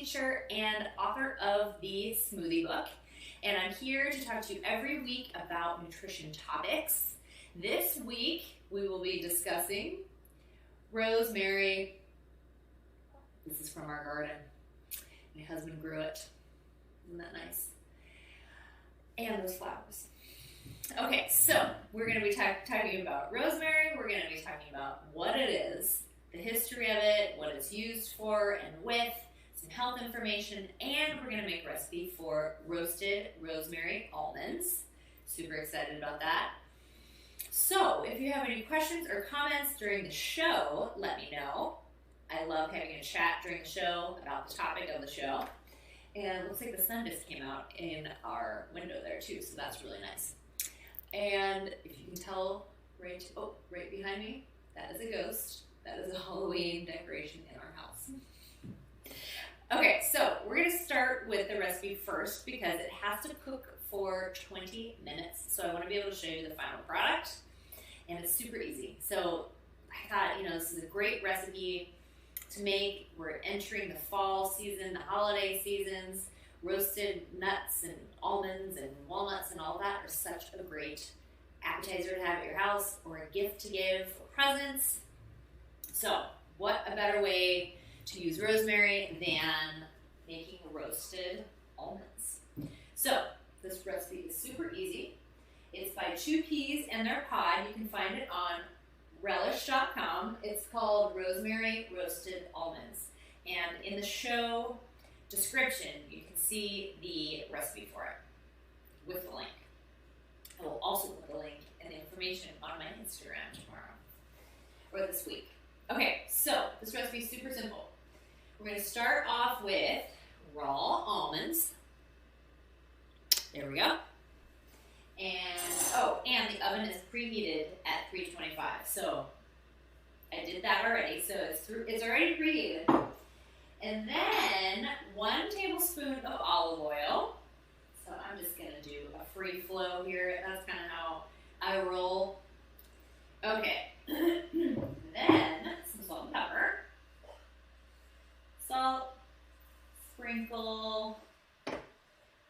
teacher and author of the smoothie book, and I'm here to talk to you every week about nutrition topics. This week we will be discussing rosemary. This is from our garden. My husband grew it. Isn't that nice? And those flowers. Okay, so we're going to be talking about rosemary. We're going to be talking about what it is, the history of it, what it's used for and with, some health information, and we're going to make a recipe for roasted rosemary almonds. Super excited about that. So if you have any questions or comments during the show, let me know. I love having a chat during the show about the topic of the show. And it looks like the sun just came out in our window there too, so that's really nice. And if you can tell right behind me, that is a ghost. That is a Halloween decoration in our house. Okay, so we're going to start with the recipe first because it has to cook for 20 minutes. So I want to be able to show you the final product, and it's super easy. So I thought, this is a great recipe to make. We're entering the fall season, the holiday seasons. Roasted nuts and almonds and walnuts and all that are such a great appetizer to have at your house or a gift to give for presents. So what a better way to use rosemary than making roasted almonds. So this recipe is super easy. It's by 2 Peas and Their Pod. You can find it on relish.com. It's called Rosemary Roasted Almonds. And in the show description, you can see the recipe for it with the link. I will also put the link and the information on my Instagram tomorrow or this week. Okay, so this recipe is super simple. We're going to start off with raw almonds. There we go. And the oven is preheated at 325. So I did that already. So it's already preheated. And then 1 tablespoon of olive oil. So I'm just going to do a free flow here. That's kind of how I roll. Okay. Then some salt and pepper. Salt, sprinkle,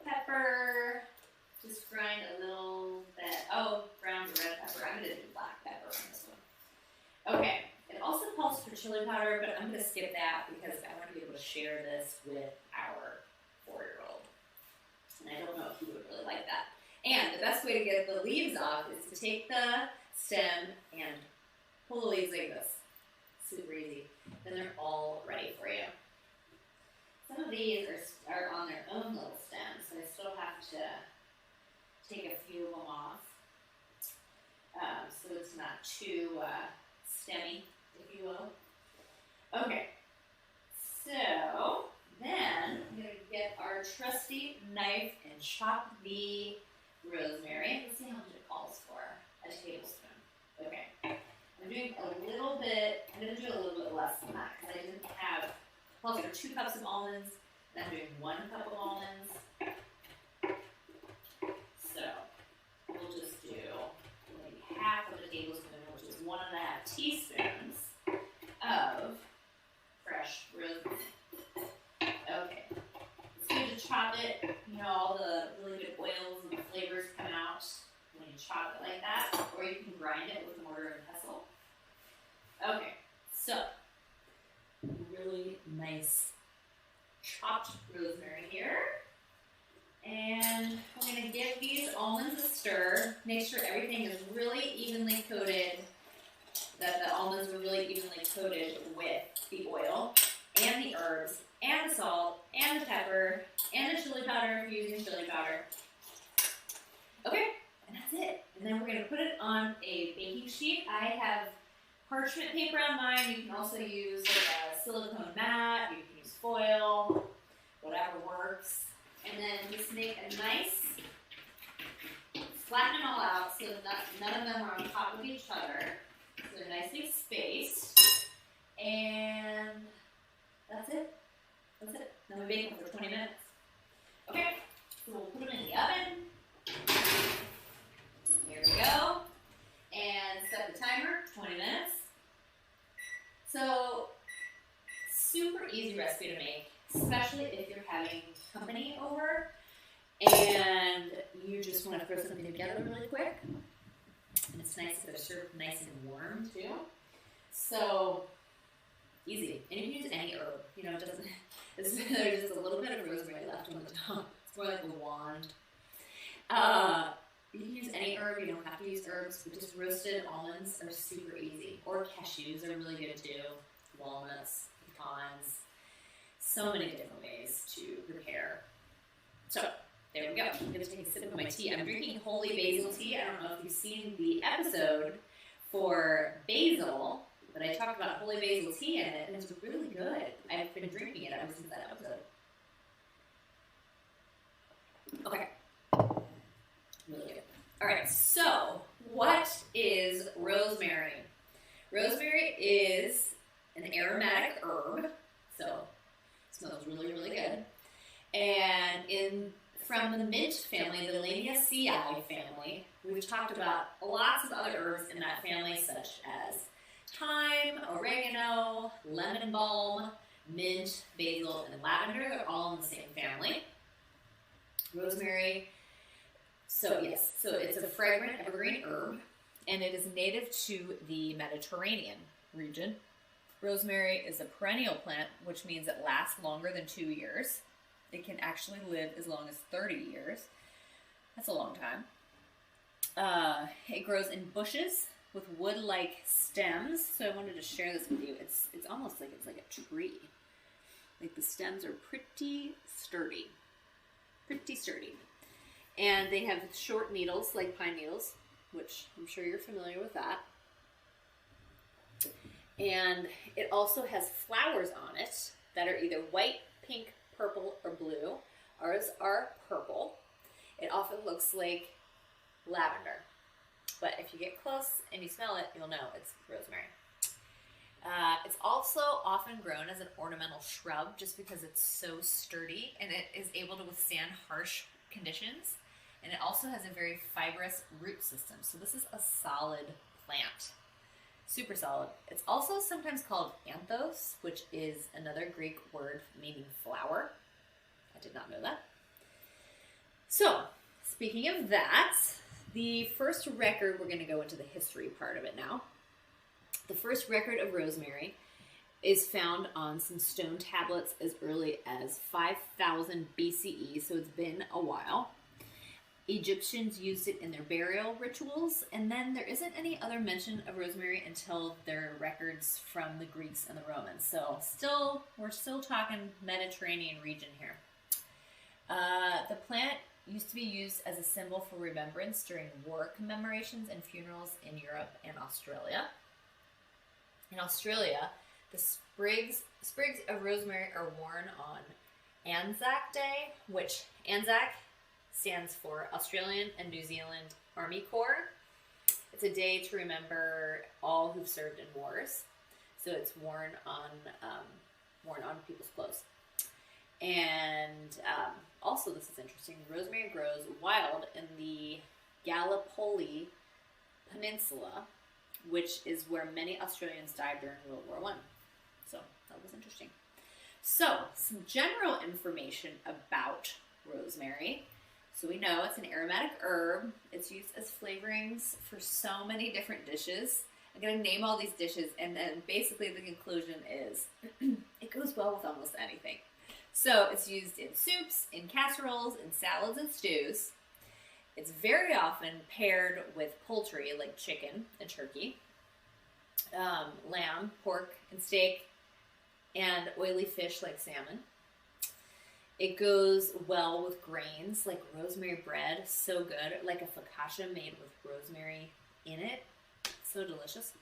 pepper. Just grind a little bit. Oh, ground red pepper. I'm going to do black pepper on this one. Okay. It also calls for chili powder, but I'm going to skip that because I want to be able to share this with our 4-year-old. And I don't know if he would really like that. And the best way to get the leaves off is to take the stem and pull the leaves like this. Super easy. Then they're all ready for you. Some of these are on their own little stems, so I still have to take a few of them off. So it's not too stemmy, if you will. Okay, so then I'm going to get our trusty knife and chop the rosemary. Let's see how much it calls for. A tablespoon. Okay. I'm doing a little bit, I'm going to do a little bit less than that because I didn't have, calls for 2 cups of almonds, and I'm doing 1 cup of almonds. So we'll just do maybe half of a tablespoon, which is 1.5 teaspoons of fresh rosemary. Okay, it's good to chop it. All the really good oils and the flavors come out when you chop it like that, or you can grind it with a mortar and pestle. Okay, so really nice chopped rosemary here. And I'm going to give these almonds a stir. Make sure everything is really evenly coated, that the almonds are really evenly coated with the oil and the herbs and the salt and the pepper and the chili powder if you're using chili powder. Okay, and that's it. And then we're going to put it on a baking sheet. I have parchment paper on mine. You can also use a silicone mat. You can use foil, whatever works. And then just make a nice, flatten them all out so that none of them are on top of each other. So they're nicely spaced. And that's it. That's it. Then we bake them for 20 minutes. Okay, so we'll put them in the oven. Here we go. And set the timer, 20 minutes. So, super easy recipe to make, especially and you just want to throw something together really quick. And it's nice if they're served nice and warm too. So easy. And you can use any herb. You know, it doesn't. There's just a little bit of rosemary left on the top. It's more like a wand. You can use any herb. You don't have to use herbs. But just roasted almonds are super easy. Or cashews are really good too. Walnuts, pecans. So many different ways to prepare. So there we go. I'm going to take a sip of my tea. I'm drinking holy basil tea. I don't know if you've seen the episode for basil, but I talked about holy basil tea in it, and it's really good. I've been drinking it ever since that episode. Okay. Really good. All right, so what is rosemary? Rosemary is an aromatic herb, so it smells really, really good. And from the mint family, the Lamiaceae family, we've talked about lots of other herbs in that family, such as thyme, oregano, lemon balm, mint, basil, and lavender. They're all in the same family. Rosemary, so it's a fragrant evergreen herb, and it is native to the Mediterranean region. Rosemary is a perennial plant, which means it lasts longer than 2 years. It can actually live as long as 30 years. That's a long time. It grows in bushes with wood-like stems. So I wanted to share this with you. It's almost like it's like a tree. Like the stems are pretty sturdy. And they have short needles like pine needles, which I'm sure you're familiar with that. And it also has flowers on it that are either white, pink, purple, or blue. Ours are purple. It often looks like lavender. But if you get close and you smell it, you'll know it's rosemary. It's also often grown as an ornamental shrub just because it's so sturdy and it is able to withstand harsh conditions. And it also has a very fibrous root system. So this is a solid plant. Super solid. It's also sometimes called anthos, which is another Greek word meaning flower. I did not know that. So, speaking of that, the first record, we're going to go into the history part of it now. The first record of rosemary is found on some stone tablets as early as 5000 BCE, so it's been a while. Egyptians used it in their burial rituals, and then there isn't any other mention of rosemary until their records from the Greeks and the Romans. So we're still talking Mediterranean region here. The plant used to be used as a symbol for remembrance during war commemorations and funerals in Europe and Australia. In Australia, the sprigs of rosemary are worn on Anzac Day, which Anzac stands for Australian and New Zealand Army Corps. It's a day to remember all who've served in wars. So it's worn on people's clothes. And also, this is interesting, rosemary grows wild in the Gallipoli Peninsula, which is where many Australians died during World War I. So that was interesting. So, some general information about rosemary. So we know it's an aromatic herb. It's used as flavorings for so many different dishes. I'm going to name all these dishes, and then basically the conclusion is it goes well with almost anything. So it's used in soups, in casseroles, in salads and stews. It's very often paired with poultry like chicken and turkey, lamb, pork, and steak, and oily fish like salmon. It goes well with grains like rosemary bread, so good, like a focaccia made with rosemary in it, so delicious.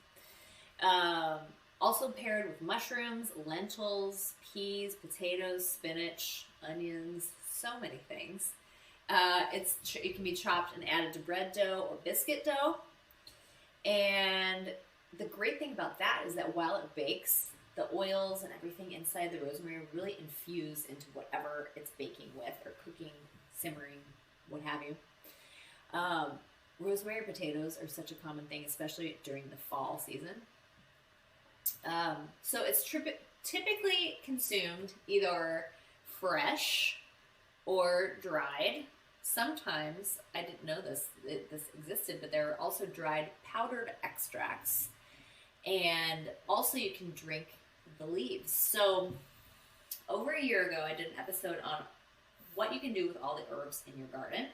Also paired with mushrooms, lentils, peas, potatoes, spinach, onions, so many things. It can be chopped and added to bread dough or biscuit dough. And the great thing about that is that while it bakes, the oils and everything inside the rosemary really infuse into whatever it's baking with or cooking, simmering, what have you. Rosemary potatoes are such a common thing, especially during the fall season. So it's typically consumed either fresh or dried. sometimes, I didn't know this existed, but there are also dried powdered extracts. And also you can drink the leaves. So over a year ago, I did an episode on what you can do with all the herbs in your garden.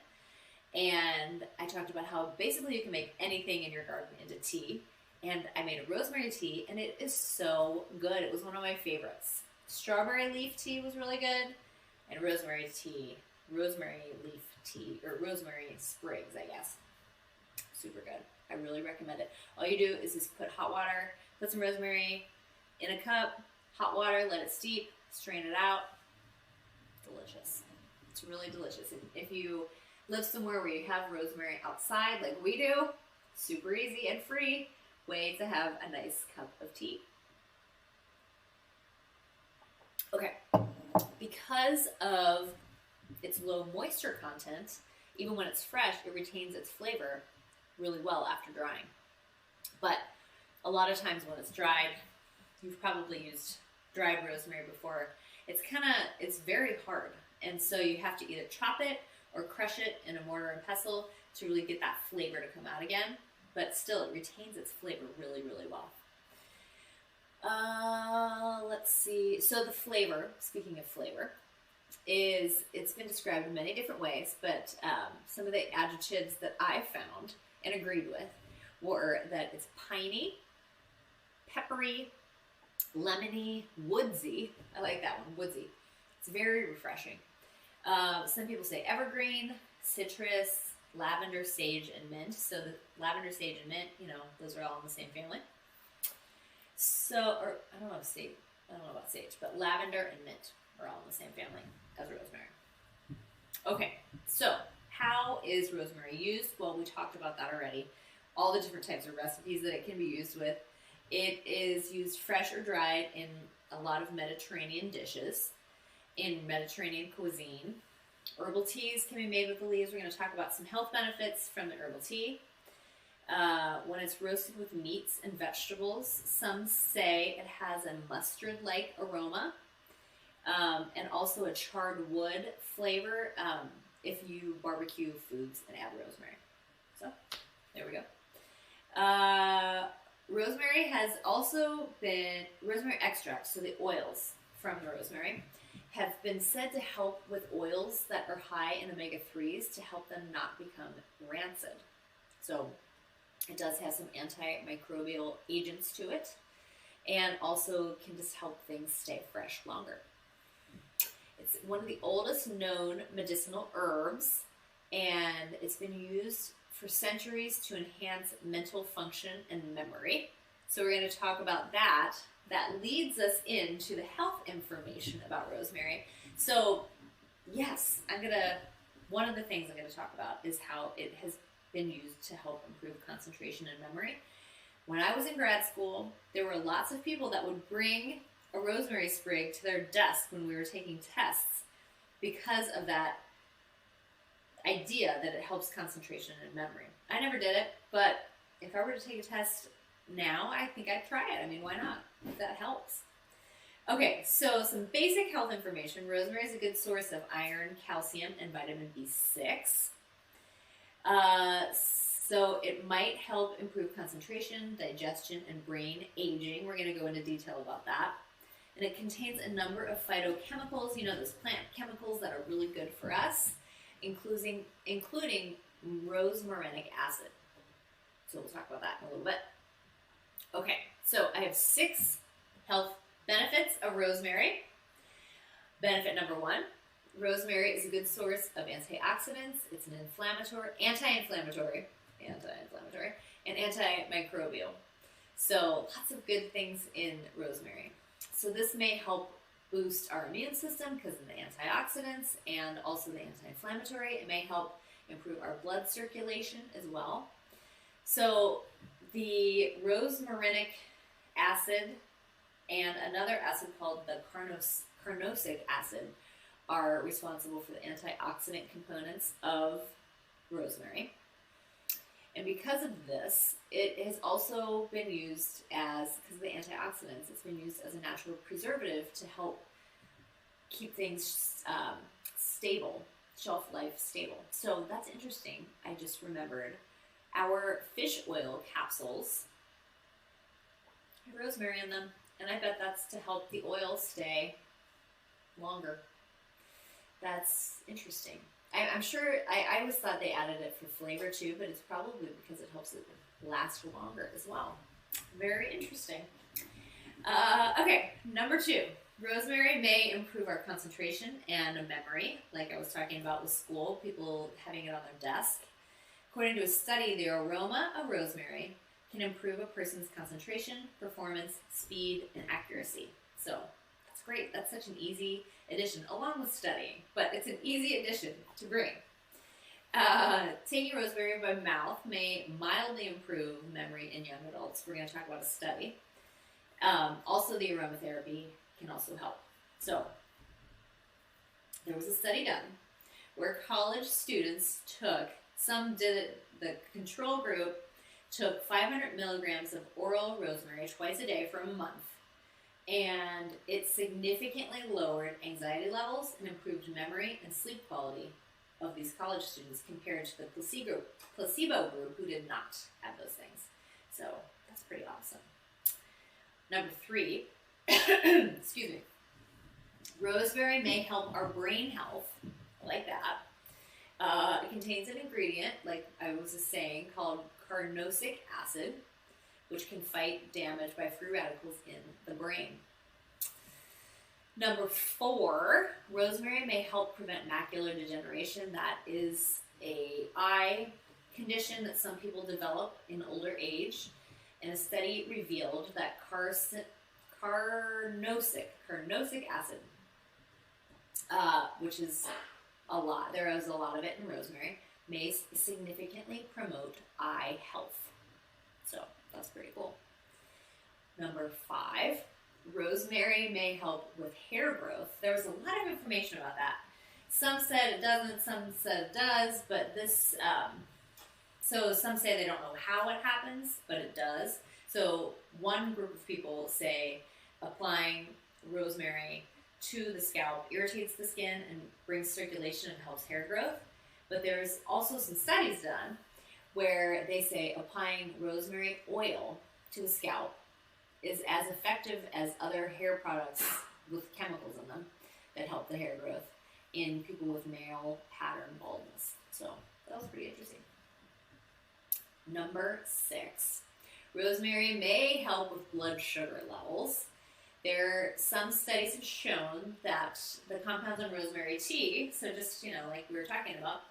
And I talked about how basically you can make anything in your garden into tea. And I made a rosemary tea, and it is so good. It was one of my favorites. Strawberry leaf tea was really good, and rosemary leaf tea, or rosemary sprigs, I guess. Super good. I really recommend it. All you do is just put hot water, put some rosemary in a cup, hot water, let it steep, strain it out. Delicious. It's really delicious. If you live somewhere where you have rosemary outside like we do, super easy and free way to have a nice cup of tea. Okay, because of its low moisture content, even when it's fresh, it retains its flavor really well after drying. But a lot of times when it's dried, you've probably used dried rosemary before, it's very hard. And so you have to either chop it or crush it in a mortar and pestle to really get that flavor to come out again. But still, it retains its flavor really, really well. Let's see. So the flavor, speaking of flavor, it's been described in many different ways, but some of the adjectives that I found and agreed with were that it's piney, peppery, lemony, woodsy. I like that one, woodsy. It's very refreshing. Some people say evergreen, citrus, lavender, sage, and mint. So the lavender, sage, and mint, those are all in the same family. So, or I don't know about sage, but lavender and mint are all in the same family as rosemary. Okay, so how is rosemary used? Well, we talked about that already. All the different types of recipes that it can be used with. It is used fresh or dried in a lot of Mediterranean dishes, in Mediterranean cuisine. Herbal teas can be made with the leaves. We're going to talk about some health benefits from the herbal tea. When it's roasted with meats and vegetables, some say it has a mustard-like aroma, and also a charred wood flavor if you barbecue foods and add rosemary. So, there we go. Rosemary has also been, rosemary extract, so the oils from the rosemary, have been said to help with oils that are high in omega-3s to help them not become rancid. So it does have some antimicrobial agents to it, and also can just help things stay fresh longer. It's one of the oldest known medicinal herbs, and it's been used for centuries to enhance mental function and memory. So we're going to talk about that. That leads us into the health information about rosemary. So yes, one of the things I'm going to talk about is how it has been used to help improve concentration and memory. When I was in grad school, there were lots of people that would bring a rosemary sprig to their desk when we were taking tests because of that idea that it helps concentration and memory. I never did it, but if I were to take a test now, I think I'd try it. I mean, why not? If that helps. Okay, so some basic health information. Rosemary is a good source of iron, calcium, and vitamin B6. So it might help improve concentration, digestion, and brain aging. We're going to go into detail about that. And it contains a number of phytochemicals, those plant chemicals that are really good for us, including rosmarinic acid. So we'll talk about that in a little bit. Okay, so I have 6 health benefits of rosemary. Benefit number 1, rosemary is a good source of antioxidants. It's an anti-inflammatory, and antimicrobial. So lots of good things in rosemary. So this may help boost our immune system because of the antioxidants and also the anti-inflammatory. It may help improve our blood circulation as well. So the rosmarinic acid and another acid called the carnosic acid are responsible for the antioxidant components of rosemary. And because of this, it has also been used because of the antioxidants, it's been used as a natural preservative to help keep things stable shelf life stable. So that's interesting. I just remembered our fish oil capsules have rosemary in them, and I bet that's to help the oil stay longer. That's interesting. I'm sure, I always thought they added it for flavor too, but it's probably because it helps it last longer as well. Very interesting. Okay, number 2. Rosemary may improve our concentration and memory, like I was talking about with school, people having it on their desk. According to a study, the aroma of rosemary can improve a person's concentration, performance, speed, and accuracy. So that's great. That's such an easy addition, along with studying, but it's an easy addition to bring. Taking rosemary by mouth may mildly improve memory in young adults. We're going to talk about a study. Also, the aromatherapy can also help. So, there was a study done where college students took, some did it, the control group took 500 milligrams of oral rosemary twice a day for a month, and it significantly lowered anxiety levels and improved memory and sleep quality of these college students compared to the placebo group who did not have those things. So, that's pretty awesome. Number 3, excuse me, rosemary may help our brain health. I like that. It contains an ingredient, like I was just saying, called carnosic acid, which can fight damage by free radicals in the brain. Number 4, rosemary may help prevent macular degeneration. That is a eye condition that some people develop in older age. And a study revealed that carnosic acid, which is a lot, there is a lot of it in rosemary, may significantly promote eye health. So that's pretty cool. Number 5, rosemary may help with hair growth. There was a lot of information about that. Some said it doesn't, some said it does, but this, so some say they don't know how it happens, but it does. So one group of people say applying rosemary to the scalp irritates the skin and brings circulation and helps hair growth. But there's also some studies done where they say applying rosemary oil to the scalp is as effective as other hair products with chemicals in them that help the hair growth in people with male pattern baldness. So that was pretty interesting. Number 6, rosemary may help with blood sugar levels. Some studies have shown that the compounds in rosemary tea, so just, like we were talking about,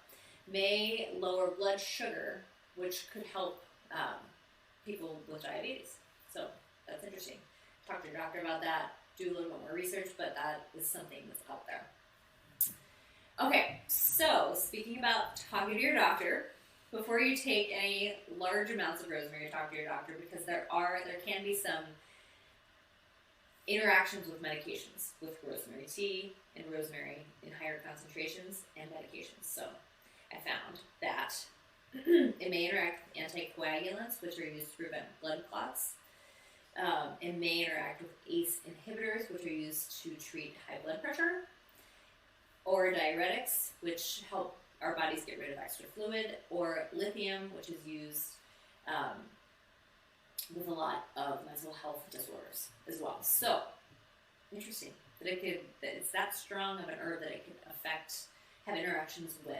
may lower blood sugar, which could help people with diabetes. So that's interesting. Talk to your doctor about that, do a little bit more research, but that is something that's out there. Okay, so speaking about talking to your doctor, before you take any large amounts of rosemary, talk to your doctor, because there can be some interactions with medications with rosemary tea and rosemary in higher concentrations and medications. So I found that it may interact with anticoagulants, which are used to prevent blood clots. It may interact with ACE inhibitors, which are used to treat high blood pressure, or diuretics, which help our bodies get rid of extra fluid, or lithium, which is used with a lot of mental health disorders as well. So, interesting that it's that strong of an herb that it can have interactions with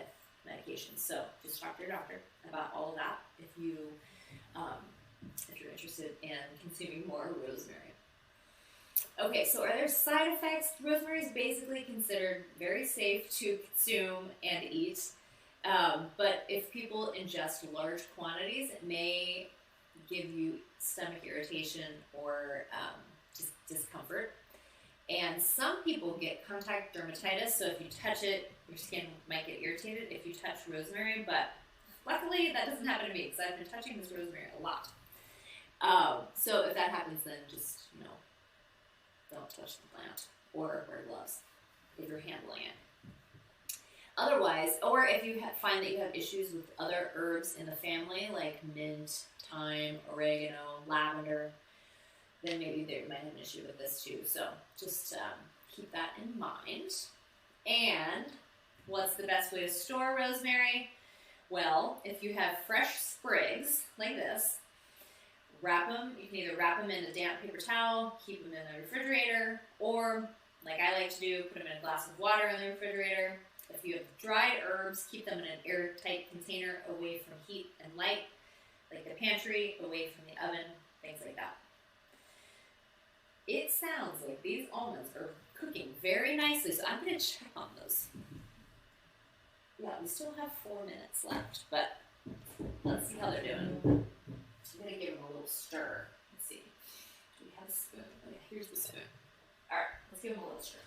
medications. So, just talk to your doctor about all of that if you're interested in consuming more rosemary. Okay, so are there side effects? Rosemary is basically considered very safe to consume and eat, but if people ingest large quantities, it may give you stomach irritation or just discomfort. And some people get contact dermatitis, so if you touch it, your skin might get irritated if you touch rosemary, but luckily that doesn't happen to me because I've been touching this rosemary a lot. So if that happens, then just, don't touch the plant or wear gloves if you're handling it. Otherwise, or if you find that you have issues with other herbs in the family, like mint, thyme, oregano, lavender, then maybe they might have an issue with this too. So just keep that in mind. And What's the best way to store rosemary? Well, if you have fresh sprigs like this, wrap them. You can either wrap them in a damp paper towel, keep them in the refrigerator, or like I like to do, put them in a glass of water in the refrigerator. If you have dried herbs, keep them in an airtight container away from heat and light, like the pantry, away from the oven, things like that. It sounds like these almonds are cooking very nicely, so I'm going to check on those. Yeah, we still have 4 minutes left, but let's see how they're doing. I'm going to give them a little stir. Let's see. Do we have a spoon? Oh yeah, here's the spoon. All right, let's give them a little stir.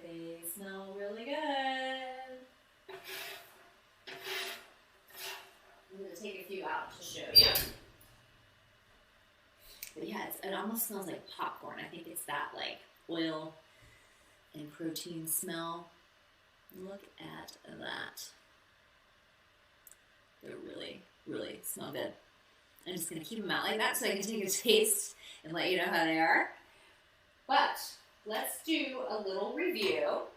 They smell really good. I'm going to take a few out to show you. But yeah, it almost smells like popcorn. I think it's that like oil and protein smell. Look at that. They really, really smell good. I'm just going to keep them out like that so I can take a taste and let you know how they are. But let's do a little review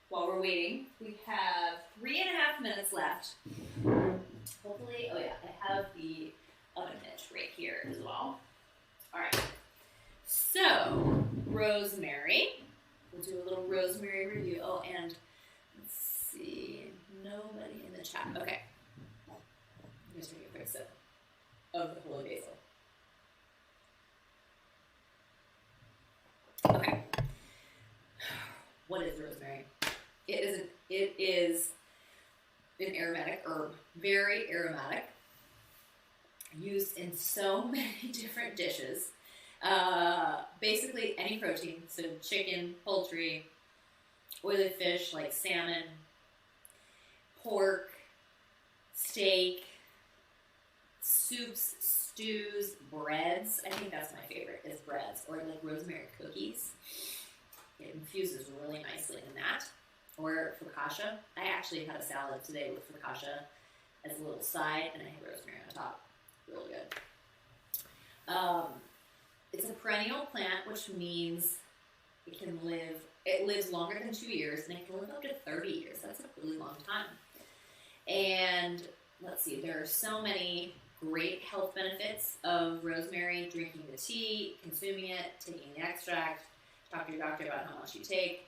while we're waiting. We have 3.5 minutes left. Hopefully, oh yeah, I have the oven mitt right here as well. All right, so rosemary. We'll do a little rosemary review. Oh, and let's see, nobody in the chat. Okay, I'm just taking a quick sip of the holy basil. Okay, what is rosemary? It is an aromatic herb, very aromatic, used in so many different dishes. Basically any protein, so chicken, poultry, oily fish like salmon, pork, steak, soups, stews, breads. I think that's my favorite, is breads, or like rosemary cookies. It infuses really nicely in that. Or focaccia. I actually had a salad today with focaccia as a little side, and I had rosemary on top. Really good. It's a perennial plant, which means it lives longer than 2 years, and it can live up to 30 years. That's a really long time. And let's see, there are so many great health benefits of rosemary: drinking the tea, consuming it, taking the extract. Talk to your doctor about how much you take.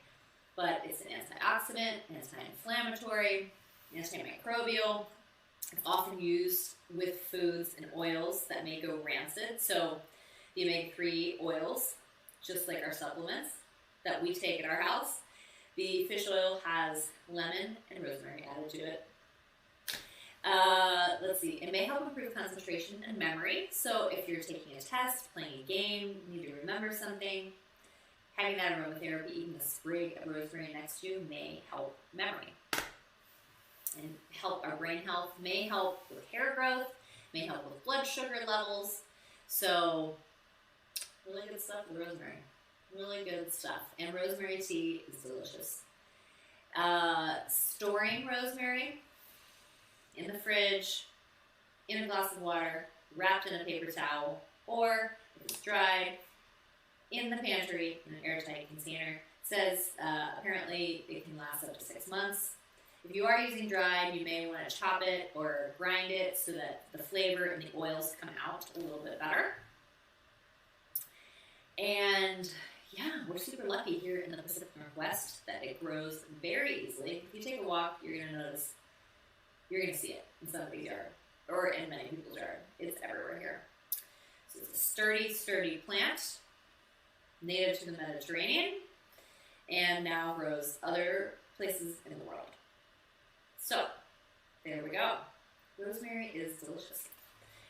But it's an antioxidant, anti-inflammatory, antimicrobial. It's often used with foods and oils that may go rancid. So the omega-3 oils, just like our supplements that we take at our house, the fish oil has lemon and rosemary added to it. Let's see, it may help improve concentration and memory. So if you're taking a test, playing a game, you need to remember something, having that aromatherapy, eating a sprig of rosemary next to you may help memory and help our brain health, may help with hair growth, may help with blood sugar levels. So really good stuff with rosemary. Really good stuff. And rosemary tea is delicious. Storing rosemary in the fridge, in a glass of water, wrapped in a paper towel, or if it's dried, in the pantry in an airtight container. It says apparently it can last up to 6 months. If you are using dried, you may want to chop it or grind it so that the flavor and the oils come out a little bit better. And yeah, we're super lucky here in the Pacific Northwest that it grows very easily. If you take a walk, you're going to notice, you're going to see it in somebody's yard or in many people's yard. It's everywhere here. So it's a sturdy, sturdy plant, native to the Mediterranean, and now grows other places in the world. So, there we go. Rosemary is delicious.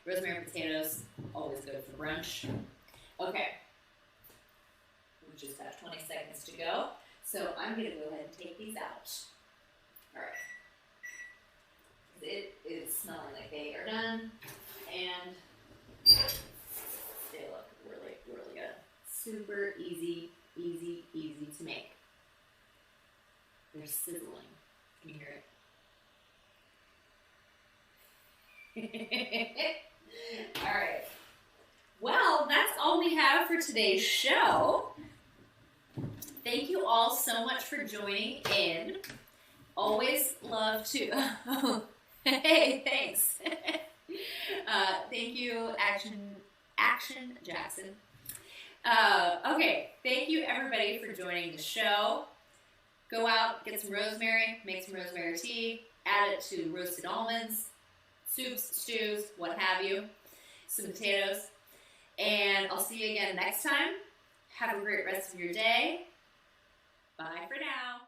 Rosemary and potatoes, always good for brunch. Okay, we just have 20 seconds to go, so I'm going to go ahead and take these out. All right. It is smelling like they are done, and they look really, really good. Super easy, easy, easy to make. They're sizzling. Can you hear it? All right. Well, that's all we have for today's show. Thank you all so much for joining in. Always love to... Hey, thanks. Thank you, Action Jackson. Okay, thank you everybody for joining the show. Go out, get some rosemary, make some rosemary tea, add it to roasted almonds, soups, stews, what have you, some potatoes, and I'll see you again next time. Have a great rest of your day. Bye for now.